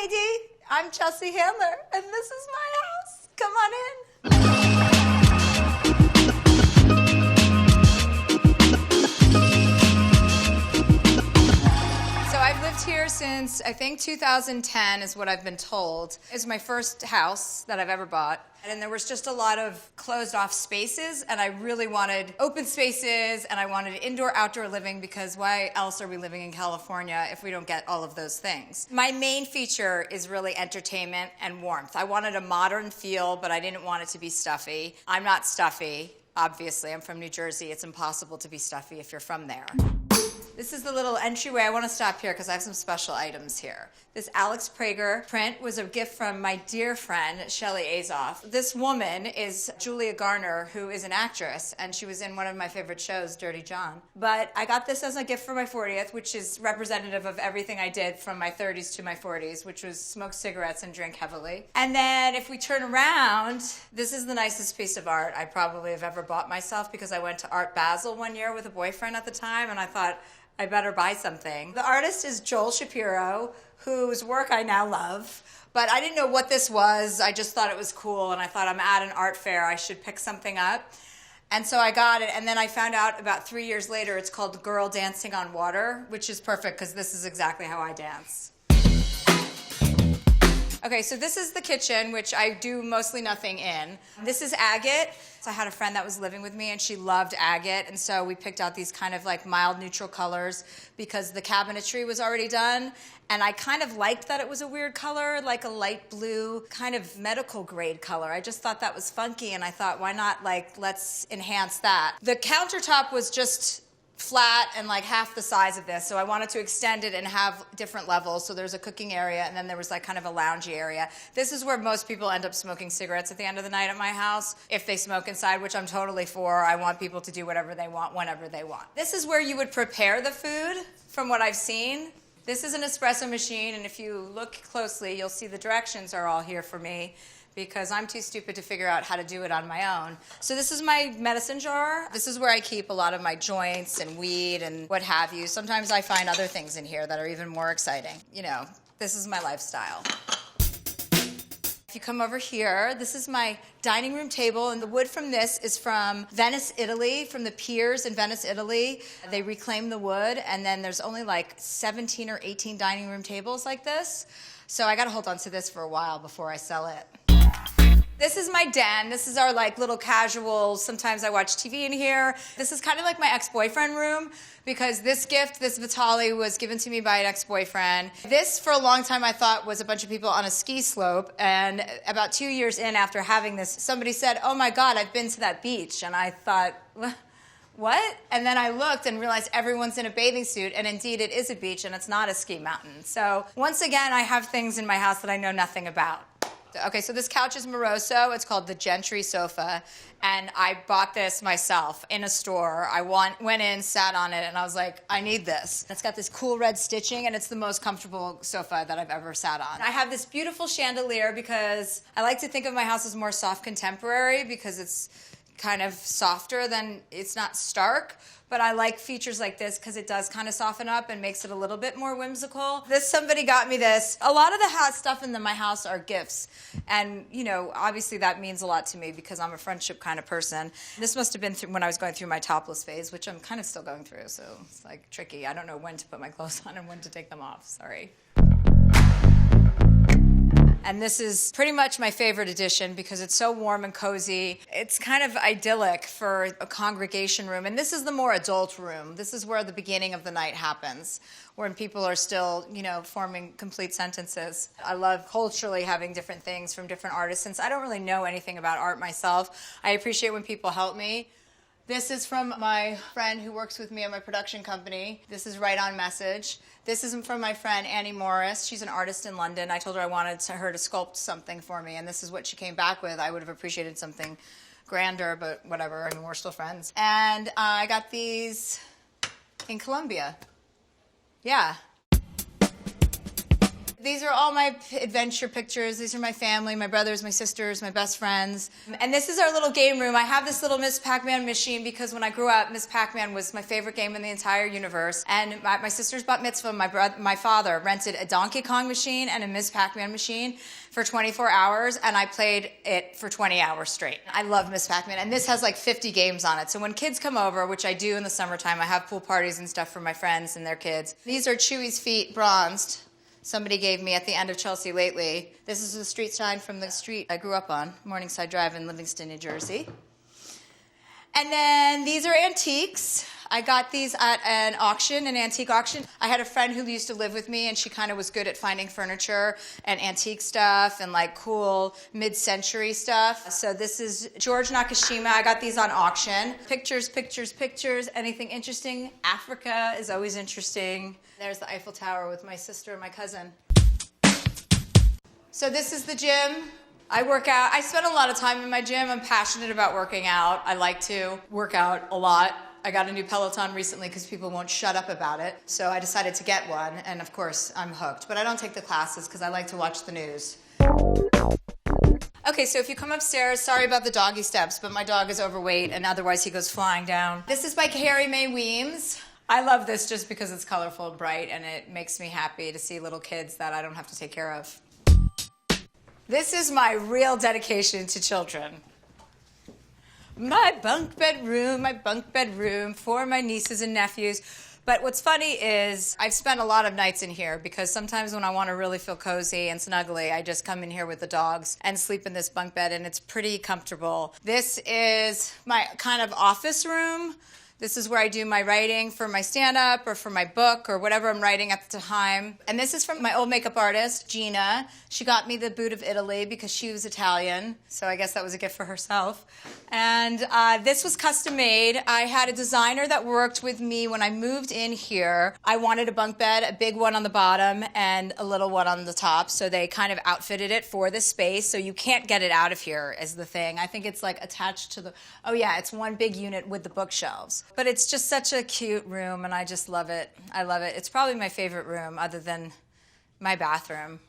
Heidi. I'm Chelsea Handler, and this is my house. Come on in. So I've lived here since, I think, 2010 is what I've been told. It's my first house that I've ever bought. And there was just a lot of closed off spaces, and I really wanted open spaces, and I wanted indoor-outdoor living, because why else are we living in California if we don't get all of those things? My main feature is really entertainment and warmth. I wanted a modern feel, but I didn't want it to be stuffy. I'm not stuffy, obviously. I'm from New Jersey. It's impossible to be stuffy if you're from there. This is the little entryway. I want to stop here because I have some special items here. This Alex Prager print was a gift from my dear friend, Shelley Azoff. This woman is Julia Garner, who is an actress, and she was in one of my favorite shows, Dirty John. But I got this as a gift for my 40th, which is representative of everything I did from my 30s to my 40s, which was smoke cigarettes and drink heavily. And then if we turn around, this is the nicest piece of art I probably have ever bought myself, because I went to Art Basel one year with a boyfriend at the time, and I thought, I better buy something. The artist is Joel Shapiro, whose work I now love. But I didn't know what this was. I just thought it was cool, and I thought, I'm at an art fair, I should pick something up. And so I got it, and then I found out about 3 years later it's called Girl Dancing on Water, which is perfect because this is exactly how I dance. Okay, so this is the kitchen, which I do mostly nothing in. This is agate. So I had a friend that was living with me, and she loved agate, and so we picked out these kind of like mild neutral colors because the cabinetry was already done, and I kind of liked that it was a weird color, like a light blue, kind of medical grade color. I just thought that was funky, and I thought, why not, like, let's enhance that. The countertop was just flat and like half the size of this, so I wanted to extend it and have different levels. So there's a cooking area, and then there was like kind of a loungy area. This is where most people end up smoking cigarettes at the end of the night at my house, if they smoke inside, which I'm totally for. I want people to do whatever they want, whenever they want. This is where you would prepare the food, from what I've seen. This is an espresso machine, and if you look closely, you'll see the directions are all here for me, because I'm too stupid to figure out how to do it on my own. So this is my medicine jar. This is where I keep a lot of my joints and weed and what have you. Sometimes I find other things in here that are even more exciting. You know, this is my lifestyle. If you come over here, this is my dining room table, and the wood from this is from Venice, Italy, from the piers in Venice, Italy. They reclaim the wood, and then there's only like 17 or 18 dining room tables like this. So I gotta hold on to this for a while before I sell it. This is my den. This is our like little casual, sometimes I watch TV in here. This is kind of like my ex-boyfriend room, because this gift, this Vitali, was given to me by an ex-boyfriend. This, for a long time, I thought was a bunch of people on a ski slope, and about 2 years in after having this, somebody said, oh my God, I've been to that beach. And I thought, what? And then I looked and realized everyone's in a bathing suit, and indeed it is a beach, and it's not a ski mountain. So once again, I have things in my house that I know nothing about. Okay, so this couch is Moroso. It's called the Gentry sofa, and I bought this myself in a store. I went in, sat on it, and I was like, I need this. It's got this cool red stitching, and it's the most comfortable sofa that I've ever sat on. I have this beautiful chandelier because I like to think of my house as more soft contemporary, because it's kind of softer than, it's not stark, but I like features like this because it does kind of soften up and makes it a little bit more whimsical. Somebody got me this. A lot of the stuff in my house are gifts, and you know, obviously that means a lot to me because I'm a friendship kind of person. This must have been when I was going through my topless phase, which I'm kind of still going through, so it's like tricky. I don't know when to put my clothes on and when to take them off, sorry. And this is pretty much my favorite edition because it's so warm and cozy. It's kind of idyllic for a congregation room. And this is the more adult room. This is where the beginning of the night happens, when people are still, you know, forming complete sentences. I love culturally having different things from different artists. Since I don't really know anything about art myself, I appreciate when people help me. This is from my friend who works with me at my production company. This is Right On Message. This is from my friend Annie Morris. She's an artist in London. I told her I wanted her to sculpt something for me, and this is what she came back with. I would have appreciated something grander, but whatever. I mean, we're still friends. And I got these in Colombia. Yeah. These are all my adventure pictures. These are my family, my brothers, my sisters, my best friends. And this is our little game room. I have this little Miss Pac-Man machine because when I grew up, Miss Pac-Man was my favorite game in the entire universe. And my sister's bat mitzvah, my father rented a Donkey Kong machine and a Miss Pac-Man machine for 24 hours, and I played it for 20 hours straight. I love Miss Pac-Man, and this has like 50 games on it. So when kids come over, which I do in the summertime, I have pool parties and stuff for my friends and their kids. These are Chewy's feet bronzed. Somebody gave me at the end of Chelsea lately. This is the street sign from the street I grew up on, Morningside Drive in Livingston, New Jersey. And then these are antiques. I got these at an auction, an antique auction. I had a friend who used to live with me, and she kind of was good at finding furniture and antique stuff and like cool mid-century stuff. So this is George Nakashima. I got these on auction. Pictures, pictures, pictures. Anything interesting? Africa is always interesting. There's the Eiffel Tower with my sister and my cousin. So this is the gym. I work out. I spend a lot of time in my gym. I'm passionate about working out. I like to work out a lot. I got a new Peloton recently because people won't shut up about it. So I decided to get one, and of course, I'm hooked. But I don't take the classes because I like to watch the news. Okay, so if you come upstairs, sorry about the doggy steps, but my dog is overweight, and otherwise he goes flying down. This is by Carrie Mae Weems. I love this just because it's colorful and bright, and it makes me happy to see little kids that I don't have to take care of. This is my real dedication to children. My bunk bedroom for my nieces and nephews. But what's funny is I've spent a lot of nights in here because sometimes when I want to really feel cozy and snuggly, I just come in here with the dogs and sleep in this bunk bed, and it's pretty comfortable. This is my kind of office room. This is where I do my writing for my stand-up or for my book or whatever I'm writing at the time. And this is from my old makeup artist, Gina. She got me the boot of Italy because she was Italian, so I guess that was a gift for herself. And this was custom made. I had a designer that worked with me when I moved in here. I wanted a bunk bed, a big one on the bottom and a little one on the top, so they kind of outfitted it for this space, so you can't get it out of here is the thing. I think it's like attached to the, oh yeah, it's one big unit with the bookshelves. But it's just such a cute room, and I just love it. I love it. It's probably my favorite room other than my bathroom.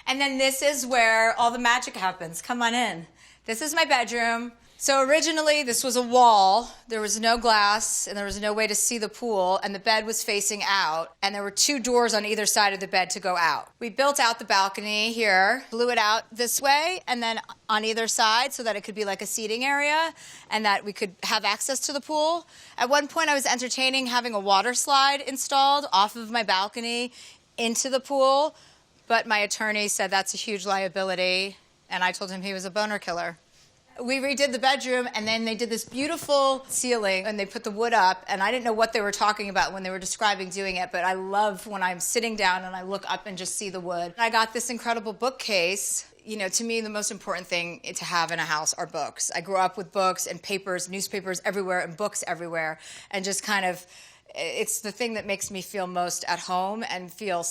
And then this is where all the magic happens. Come on in. This is my bedroom. So originally, this was a wall. There was no glass, and there was no way to see the pool, and the bed was facing out, and there were two doors on either side of the bed to go out. We built out the balcony here, blew it out this way, and then on either side so that it could be like a seating area and that we could have access to the pool. At one point, I was entertaining having a water slide installed off of my balcony into the pool, but my attorney said that's a huge liability, and I told him he was a boner killer. We redid the bedroom, and then they did this beautiful ceiling, and they put the wood up, and I didn't know what they were talking about when they were describing doing it, but I love when I'm sitting down and I look up and just see the wood. I got this incredible bookcase. You know, to me, the most important thing to have in a house are books. I grew up with books and papers, newspapers everywhere, and books everywhere, and just kind of, it's the thing that makes me feel most at home and feel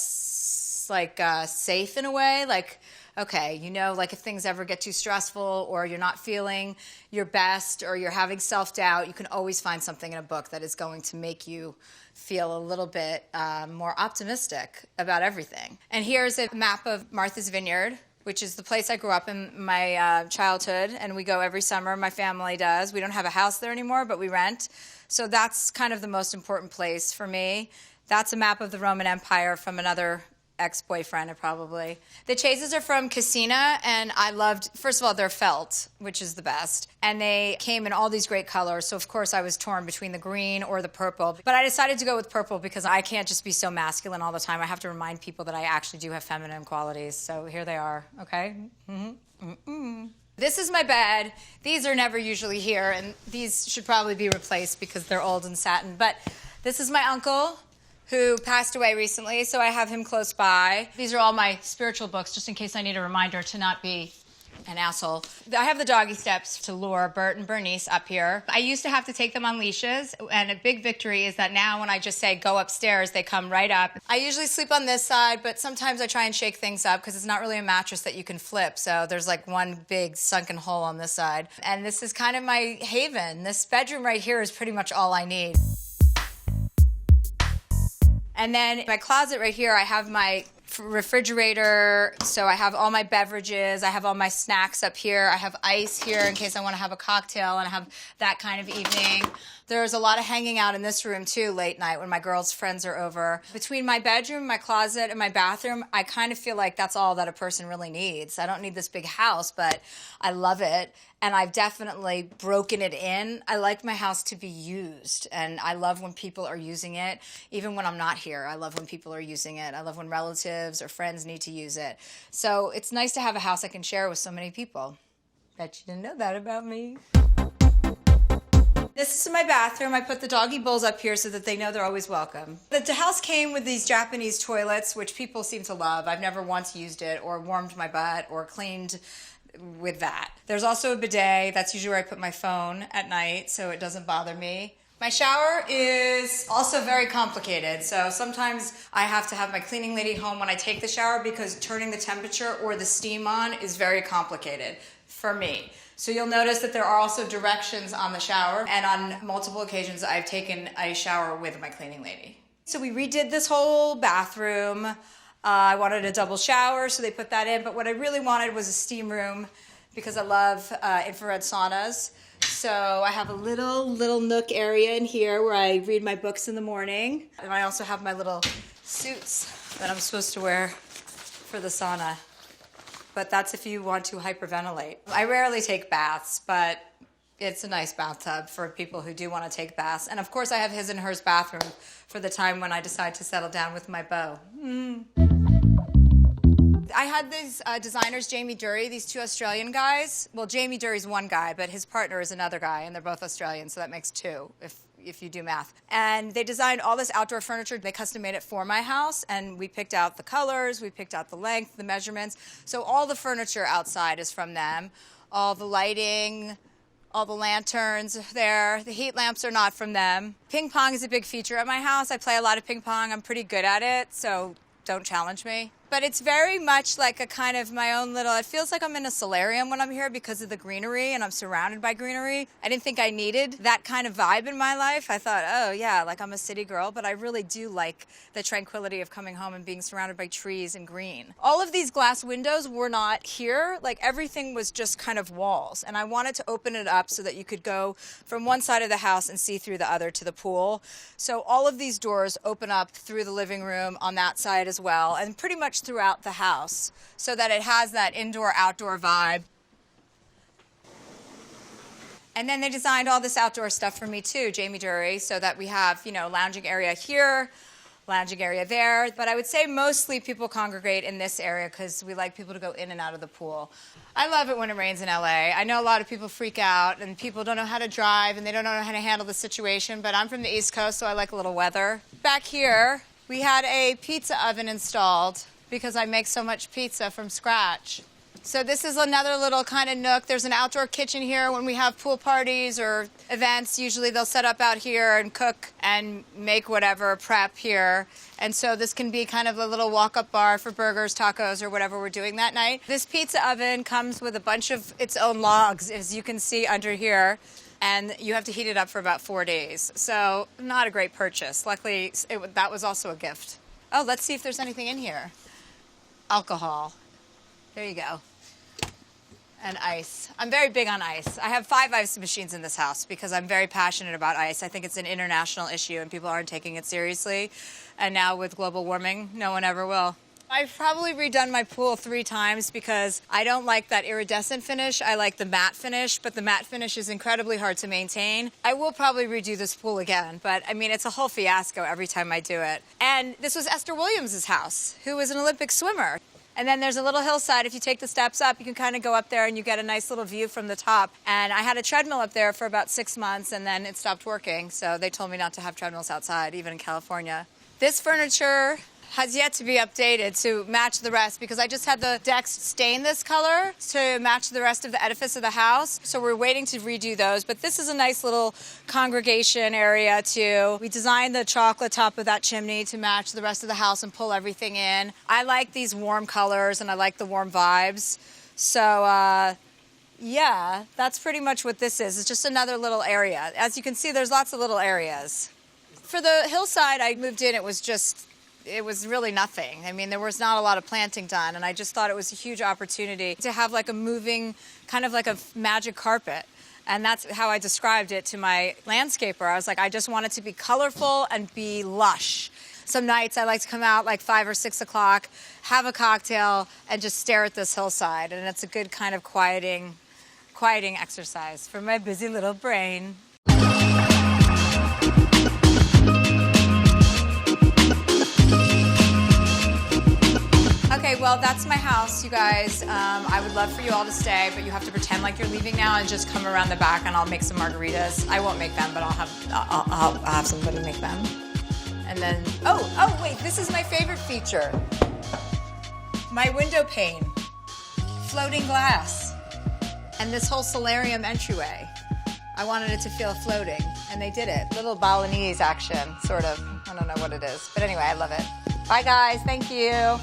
like safe in a way, like, okay, you know, like if things ever get too stressful or you're not feeling your best or you're having self-doubt, you can always find something in a book that is going to make you feel a little bit more optimistic about everything. And here's a map of Martha's Vineyard, which is the place I grew up in my childhood, and we go every summer. My family does. We don't have a house there anymore, but we rent. So that's kind of the most important place for me. That's a map of the Roman Empire from another ex-boyfriend, probably. The chases are from Cassina, and I loved, first of all, they're felt, which is the best. And they came in all these great colors, so of course I was torn between the green or the purple. But I decided to go with purple because I can't just be so masculine all the time. I have to remind people that I actually do have feminine qualities. So here they are, okay? This is my bed. These are never usually here, and these should probably be replaced because they're old and satin. But this is my uncle, who passed away recently, so I have him close by. These are all my spiritual books, just in case I need a reminder to not be an asshole. I have the doggy steps to lure Bert and Bernice up here. I used to have to take them on leashes, and a big victory is that now when I just say go upstairs, they come right up. I usually sleep on this side, but sometimes I try and shake things up because it's not really a mattress that you can flip, so there's like one big sunken hole on this side. And this is kind of my haven. This bedroom right here is pretty much all I need. And then my closet right here, I have my refrigerator, so I have all my beverages, I have all my snacks up here, I have ice here in case I want to have a cocktail and have that kind of evening. There's a lot of hanging out in this room too late night when my girls' friends are over. Between my bedroom, my closet, and my bathroom, I kind of feel like that's all that a person really needs. I don't need this big house, but I love it. And I've definitely broken it in. I like my house to be used, and I love when people are using it. Even when I'm not here, I love when people are using it. I love when relatives or friends need to use it. So it's nice to have a house I can share with so many people. Bet you didn't know that about me. This is my bathroom. I put the doggy bowls up here so that they know they're always welcome. The house came with these Japanese toilets, which people seem to love. I've never once used it or warmed my butt or cleaned with that. There's also a bidet. That's usually where I put my phone at night so it doesn't bother me. My shower is also very complicated. So sometimes I have to have my cleaning lady home when I take the shower because turning the temperature or the steam on is very complicated for me. So you'll notice that there are also directions on the shower, and on multiple occasions I've taken a shower with my cleaning lady. So we redid this whole bathroom. I wanted a double shower, so they put that in, but what I really wanted was a steam room because I love infrared saunas. So I have a little nook area in here where I read my books in the morning. And I also have my little suits that I'm supposed to wear for the sauna. But that's if you want to hyperventilate. I rarely take baths, but it's a nice bathtub for people who do want to take baths. And of course I have his and hers bathroom for the time when I decide to settle down with my beau. I had these designers, Jamie Dury, these two Australian guys. Well, Jamie Dury's one guy, but his partner is another guy, and they're both Australian, so that makes two if you do math. And they designed all this outdoor furniture. They custom made it for my house, and we picked out the colors, we picked out the length, the measurements. So all the furniture outside is from them. All the lighting, all the lanterns there. The heat lamps are not from them. Ping pong is a big feature at my house. I play a lot of ping pong. I'm pretty good at it, so don't challenge me. But it's very much like a kind of my own little, it feels like I'm in a solarium when I'm here because of the greenery and I'm surrounded by greenery. I didn't think I needed that kind of vibe in my life. I thought, oh yeah, like I'm a city girl, but I really do like the tranquility of coming home and being surrounded by trees and green. All of these glass windows were not here. Like everything was just kind of walls. And I wanted to open it up so that you could go from one side of the house and see through the other to the pool. So all of these doors open up through the living room on that side as well, and pretty much throughout the house so that it has that indoor-outdoor vibe. And then they designed all this outdoor stuff for me too, Jamie Dury, so that we have, you know, lounging area here, lounging area there. But I would say mostly people congregate in this area because we like people to go in and out of the pool. I love it when it rains in LA. I know a lot of people freak out and people don't know how to drive and they don't know how to handle the situation, but I'm from the East Coast, so I like a little weather. Back here, we had a pizza oven installed because I make so much pizza from scratch. So this is another little kind of nook. There's an outdoor kitchen here when we have pool parties or events. Usually they'll set up out here and cook and make whatever prep here. And so this can be kind of a little walk-up bar for burgers, tacos, or whatever we're doing that night. This pizza oven comes with a bunch of its own logs, as you can see under here. And you have to heat it up for about 4 days. So not a great purchase. Luckily, that was also a gift. Oh, let's see if there's anything in here. Alcohol. There you go. And ice. I'm very big on ice. I have 5 ice machines in this house because I'm very passionate about ice. I think it's an international issue and people aren't taking it seriously. And now with global warming, no one ever will. I've probably redone my pool 3 times because I don't like that iridescent finish. I like the matte finish, but the matte finish is incredibly hard to maintain. I will probably redo this pool again, but I mean, it's a whole fiasco every time I do it. And this was Esther Williams' house, who was an Olympic swimmer. And then there's a little hillside. If you take the steps up, you can kind of go up there and you get a nice little view from the top. And I had a treadmill up there for about 6 months and then it stopped working. So they told me not to have treadmills outside, even in California. This furniture has yet to be updated to match the rest because I just had the decks stain this color to match the rest of the edifice of the house. So we're waiting to redo those. But this is a nice little congregation area too. We designed the chocolate top of that chimney to match the rest of the house and pull everything in. I like these warm colors and I like the warm vibes. So yeah, that's pretty much what this is. It's just another little area. As you can see, there's lots of little areas. for the hillside I moved in, it was really nothing. I mean, there was not a lot of planting done, and I just thought it was a huge opportunity to have like a moving, kind of like a magic carpet. And that's how I described it to my landscaper. I was like, I just want it to be colorful and be lush. Some nights I like to come out like 5 or 6 o'clock, have a cocktail, and just stare at this hillside. And it's a good kind of quieting exercise for my busy little brain. Okay, well, that's my house, you guys. I would love for you all to stay, but you have to pretend like you're leaving now and just come around the back, and I'll make some margaritas. I won't make them, but I'll have somebody make them. And then, oh, wait, this is my favorite feature. My window pane, floating glass, and this whole solarium entryway. I wanted it to feel floating, and they did it. Little Balinese action, sort of. I don't know what it is, but anyway, I love it. Bye, guys. Thank you.